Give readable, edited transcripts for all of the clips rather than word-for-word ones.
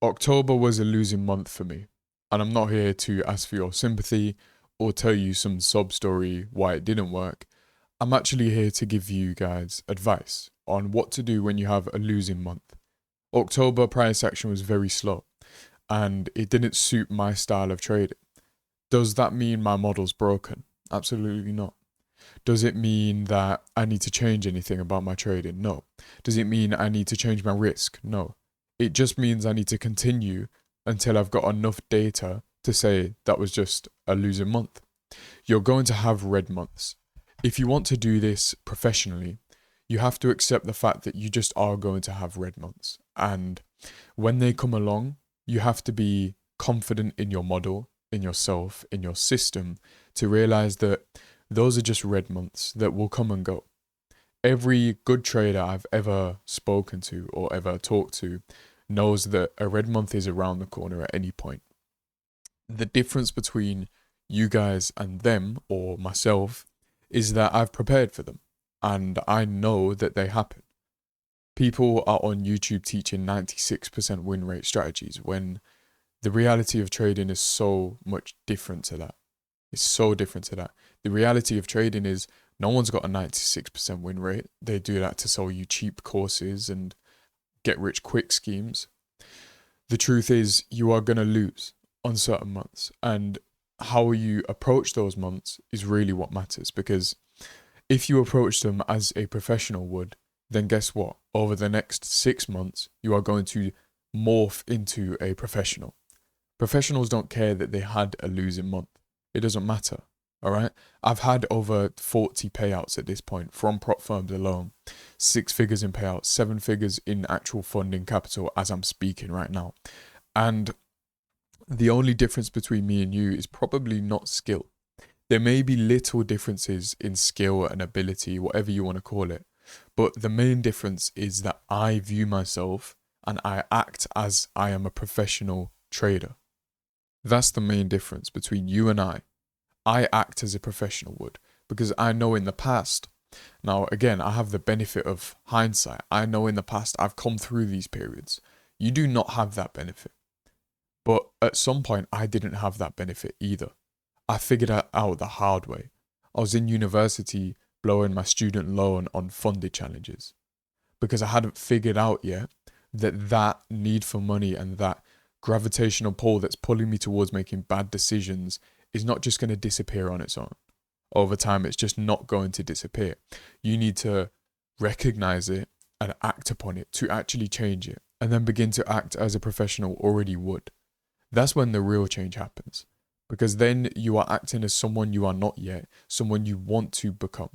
October was a losing month for me, and I'm not here to ask for your sympathy or tell you some sob story why it didn't work. I'm actually here to give you guys advice on what to do when you have a losing month. October price action was very slow, and it didn't suit my style of trading. Does that mean my model's broken? Absolutely not. Does it mean that I need to change anything about my trading? No. Does it mean I need to change my risk? No. It just means I need to continue until I've got enough data to say that was just a losing month. You're going to have red months. If you want to do this professionally, you have to accept the fact that you just are going to have red months. And when they come along, you have to be confident in your model, in yourself, in your system to realize that those are just red months that will come and go. Every good trader I've ever spoken to or ever talked to knows that a red month is around the corner at any point. The difference between you guys and them or myself is that I've prepared for them and I know that they happen. People are on YouTube teaching 96% win rate strategies when the reality of trading is so much different to that. It's so different to that. The reality of trading is no one's got a 96% win rate. They do that to sell you cheap courses and get rich quick schemes. The truth is you are going to lose on certain months, and how you approach those months is really what matters, because if you approach them as a professional would, then guess what? Over the next 6 months, you are going to morph into a professional. Professionals don't care that they had a losing month. It doesn't matter. All right. I've had over 40 payouts at this point from prop firms alone. 6 figures in payouts, 7 figures in actual funding capital as I'm speaking right now. And the only difference between me and you is probably not skill. There may be little differences in skill and ability, whatever you want to call it. But the main difference is that I view myself and I act as I am a professional trader. That's the main difference between you and I. I act as a professional would because I know in the past, now again, I have the benefit of hindsight. I know in the past I've come through these periods. You do not have that benefit. But at some point, I didn't have that benefit either. I figured it out the hard way. I was in university blowing my student loan on funded challenges because I hadn't figured out yet that need for money and that gravitational pull that's pulling me towards making bad decisions is not just going to disappear on its own. Over time, it's just not going to disappear. You need to recognize it and act upon it to actually change it, and then begin to act as a professional already would. That's when the real change happens, because then you are acting as someone you are not yet, someone you want to become.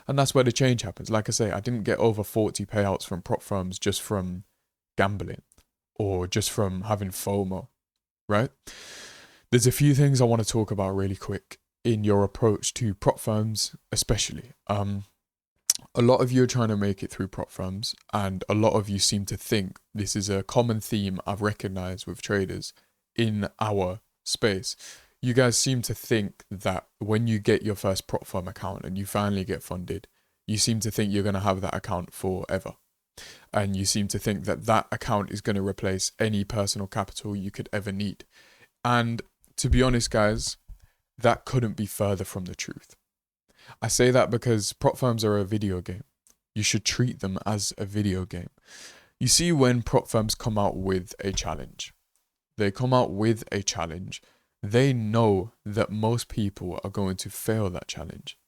And that's where the change happens. Like I say, I didn't get over 40 payouts from prop firms just from gambling or just from having FOMO, right? There's a few things I want to talk about really quick in your approach to prop firms, especially. A lot of you are trying to make it through prop firms, and a lot of you seem to think this is a common theme I've recognized with traders in our space. You guys seem to think that when you get your first prop firm account and you finally get funded, you seem to think you're going to have that account forever. And you seem to think that that account is going to replace any personal capital you could ever need. And to be honest, guys, that couldn't be further from the truth. I say that because prop firms are a video game. You should treat them as a video game. You see, when prop firms come out with a challenge, they know that most people are going to fail that challenge.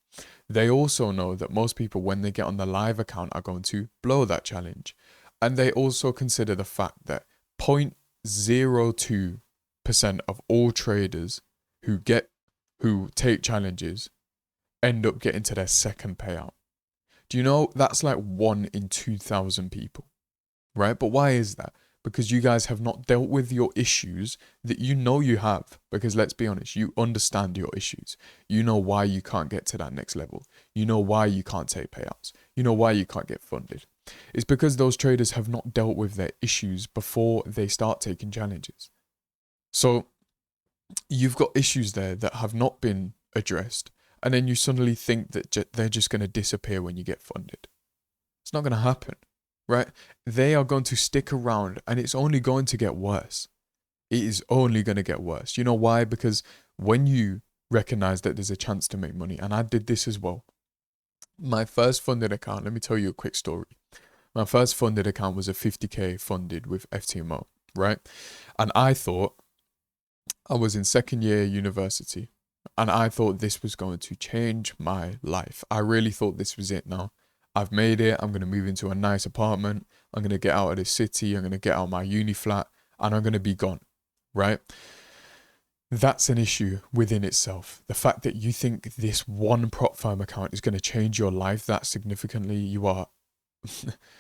They also know that most people, when they get on the live account, are going to blow that challenge. And they also consider the fact that 0.02% of all traders who take challenges end up getting to their second payout. Do you know that's like 1 in 2,000 people, right? But why is that? Because you guys have not dealt with your issues that you know you have. Because let's be honest, you understand your issues. You know why you can't get to that next level. You know why you can't take payouts. You know why you can't get funded. It's because those traders have not dealt with their issues before they start taking challenges. So you've got issues there that have not been addressed. And then you suddenly think that they're just going to disappear when you get funded. It's not going to happen. right? They are going to stick around and it's only going to get worse. It is only going to get worse. You know why? Because when you recognize that there's a chance to make money, and I did this as well. My first funded account, let me tell you a quick story. My first funded account was a 50k funded with FTMO, right? And I thought I was in second year university and I thought this was going to change my life. I really thought this was it now. I've made it. I'm going to move into a nice apartment. I'm going to get out of the city. I'm going to get out of my uni flat and I'm going to be gone, right? That's an issue within itself. The fact that you think this one prop firm account is going to change your life that significantly, you are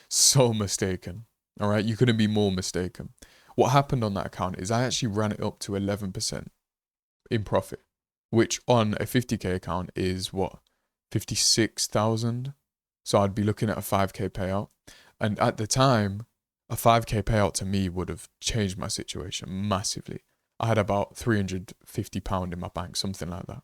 so mistaken. All right, you couldn't be more mistaken. What happened on that account is I actually ran it up to 11% in profit, which on a 50k account is what, 56,000. So I'd be looking at a 5k payout, and at the time, a 5k payout to me would have changed my situation massively. I had about £350 in my bank, something like that.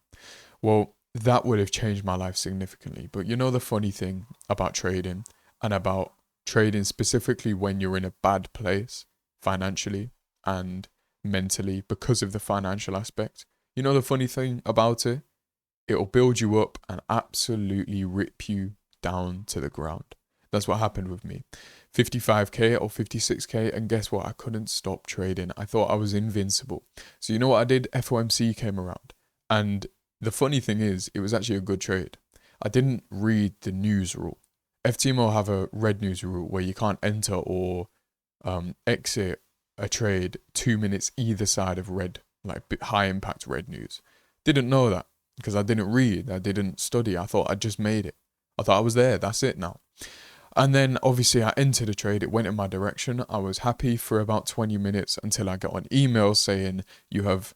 Well, that would have changed my life significantly. But you know the funny thing about trading, and about trading specifically when you're in a bad place financially and mentally because of the financial aspect, you know the funny thing about it? It'll build you up and absolutely rip you down to the ground. That's what happened with me. 55k or 56k, and guess what? I couldn't stop trading. I thought I was invincible. So you know what I did? FOMC came around, and the funny thing is, it was actually a good trade. I didn't read the news rule. FTMO have a red news rule where you can't enter or exit a trade 2 minutes either side of red, like high impact red news. Didn't know that because I didn't read, I didn't study. I thought I just made it. I thought I was there. That's it now. And then obviously I entered a trade. It went in my direction. I was happy for about 20 minutes until I got an email saying you have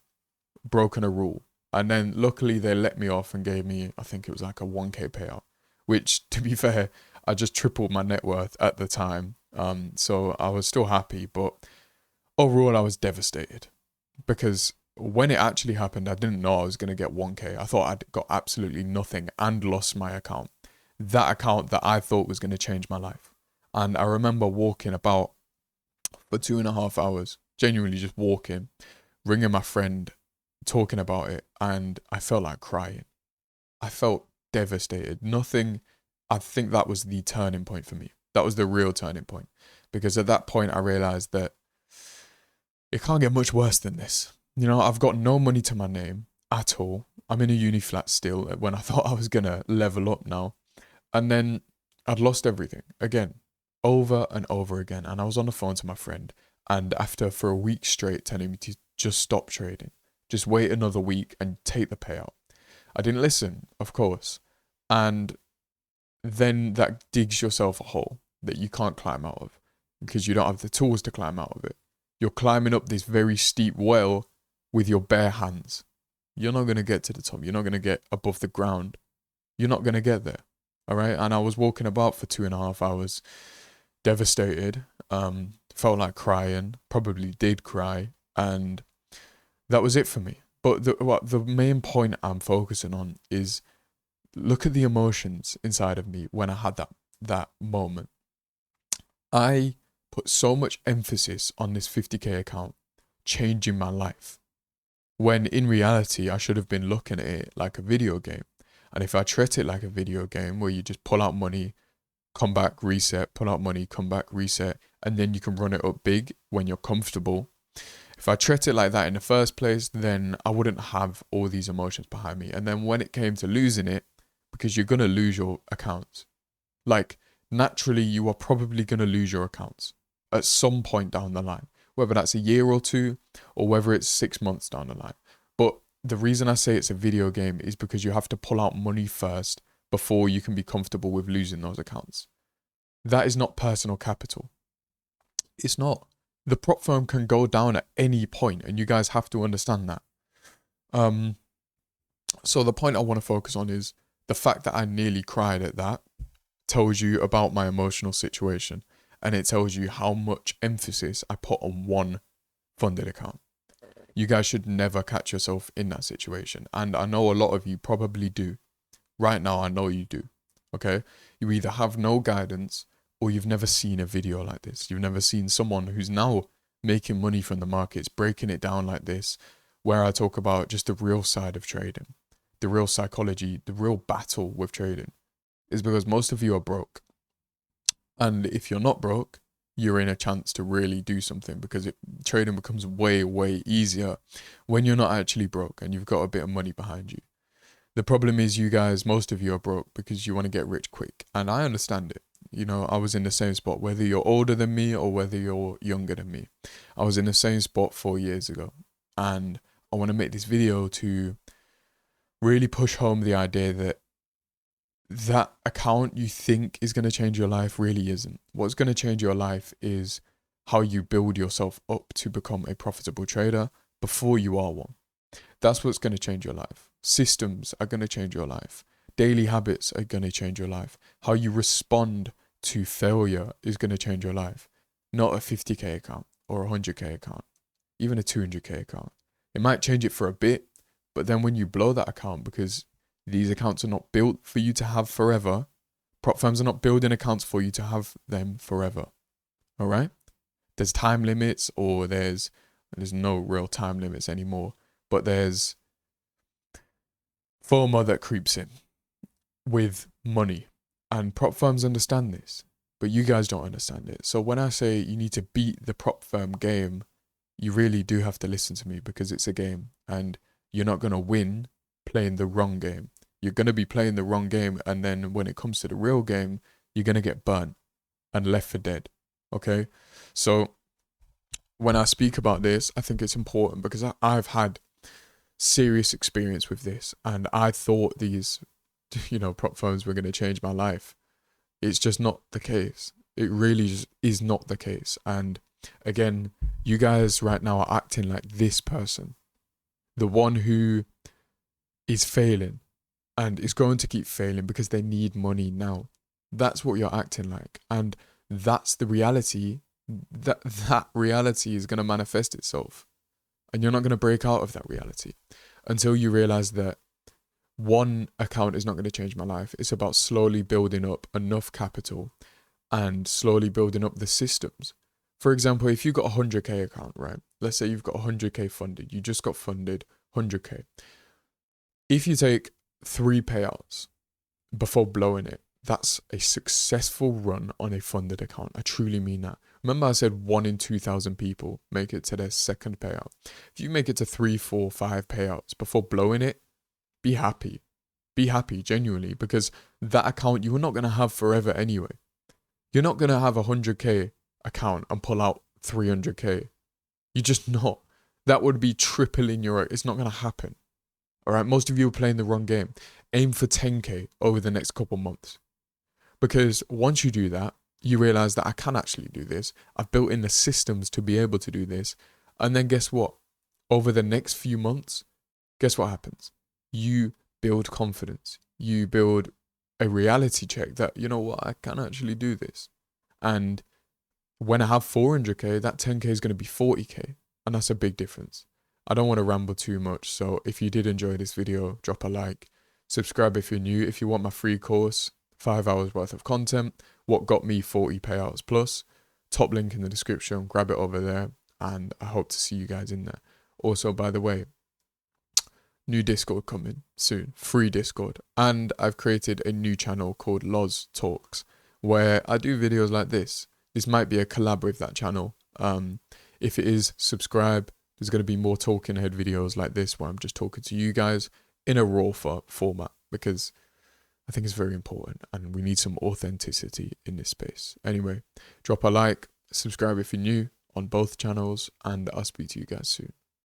broken a rule. And then luckily they let me off and gave me, I think it was like a 1k payout, which to be fair, I just tripled my net worth at the time. So I was still happy, but overall I was devastated because when it actually happened, I didn't know I was going to get 1k. I thought I'd got absolutely nothing and lost my account. That account that I thought was going to change my life. And I remember walking about for 2.5 hours, genuinely just walking, ringing my friend, talking about it, and I felt like crying. I felt devastated. Nothing, I think that was the turning point for me. That was the real turning point. Because at that point, I realized that it can't get much worse than this. You know, I've got no money to my name at all. I'm in a uni flat still when I thought I was going to level up now. And then I'd lost everything again, over and over again. And I was on the phone to my friend, and for a week straight telling me to just stop trading, just wait another week and take the payout. I didn't listen, of course. And then that digs yourself a hole that you can't climb out of because you don't have the tools to climb out of it. You're climbing up this very steep well with your bare hands. You're not going to get to the top. You're not going to get above the ground. You're not going to get there. All right. And I was walking about for 2.5 hours, devastated, felt like crying, probably did cry. And that was it for me. But the main point I'm focusing on is look at the emotions inside of me when I had that moment. I put so much emphasis on this 50k account changing my life, when in reality I should have been looking at it like a video game. And if I treat it like a video game where you just pull out money, come back, reset, pull out money, come back, reset, and then you can run it up big when you're comfortable. If I treat it like that in the first place, then I wouldn't have all these emotions behind me. And then when it came to losing it, because you're going to lose your accounts, like naturally you are probably going to lose your accounts at some point down the line, whether that's a year or two or whether it's 6 months down the line. But the reason I say it's a video game is because you have to pull out money first before you can be comfortable with losing those accounts. That is not personal capital. It's not. The prop firm can go down at any point, and you guys have to understand that. So the point I want to focus on is the fact that I nearly cried at that tells you about my emotional situation, and it tells you how much emphasis I put on one funded account. You guys should never catch yourself in that situation. And I know a lot of you probably do. Right now, I know you do. Okay? You either have no guidance or you've never seen a video like this. You've never seen someone who's now making money from the markets, breaking it down like this, where I talk about just the real side of trading, the real psychology, the real battle with trading, is because most of you are broke. And if you're not broke, you're in a chance to really do something, because trading becomes way, way easier when you're not actually broke and you've got a bit of money behind you. The problem is you guys, most of you are broke because you want to get rich quick. And I understand it. You know, I was in the same spot, whether you're older than me or whether you're younger than me. I was in the same spot 4 years ago. And I want to make this video to really push home the idea that that account you think is going to change your life really isn't. What's going to change your life is how you build yourself up to become a profitable trader before you are one. That's what's going to change your life. Systems are going to change your life. Daily habits are going to change your life. How you respond to failure is going to change your life. Not a 50k account or a 100k account, even a 200k account. It might change it for a bit, but then when you blow that account, because these accounts are not built for you to have forever, prop firms are not building accounts for you to have them forever. All right? There's time limits, or there's no real time limits anymore, but there's FOMO that creeps in with money, and prop firms understand this, but you guys don't understand it. So when I say you need to beat the prop firm game, you really do have to listen to me, because it's a game and you're not going to win playing the wrong game. You're going to be playing the wrong game, and then when it comes to the real game, you're going to get burnt and left for dead. Okay? So when I speak about this, I think it's important because I've had serious experience with this, and I thought these, prop firms were going to change my life. It's just not the case. It really just is not the case. And again, you guys right now are acting like this person, the one who is failing and is going to keep failing because they need money now. That's what you're acting like. And that's the reality. That reality is going to manifest itself. And you're not going to break out of that reality until you realize that one account is not going to change my life. It's about slowly building up enough capital and slowly building up the systems. For example, if you've got a 100k account, right? Let's say you've got 100k funded. You just got funded 100k. If you take 3 payouts before blowing it, that's a successful run on a funded account. I truly mean that. Remember I said 1 in 2,000 people make it to their second payout. If you make it to 3, 4, 5 payouts before blowing it, be happy. Be happy, genuinely, because that account you are not going to have forever anyway. You're not going to have a 100k account and pull out 300k. You're just not. That would be tripling your... It's not going to happen. All right, most of you are playing the wrong game. Aim for 10k over the next couple months. Because once you do that, you realize that I can actually do this. I've built in the systems to be able to do this. And then guess what? Over the next few months, guess what happens? You build confidence. You build a reality check that, you know what, I can actually do this. And when I have 400k, that 10k is going to be 40k. And that's a big difference. I don't want to ramble too much. So if you did enjoy this video, drop a like. Subscribe if you're new. If you want my free course, 5 hours worth of content, what got me 40 payouts plus, top link in the description, grab it over there, and I hope to see you guys in there. Also, by the way, new Discord coming soon, free Discord, and I've created a new channel called Loz Talks, where I do videos like this. This might be a collab with that channel. If it is, subscribe. There's going to be more talking head videos like this where I'm just talking to you guys in a raw format, because I think it's very important and we need some authenticity in this space. Anyway, drop a like, subscribe if you're new on both channels, and I'll speak to you guys soon.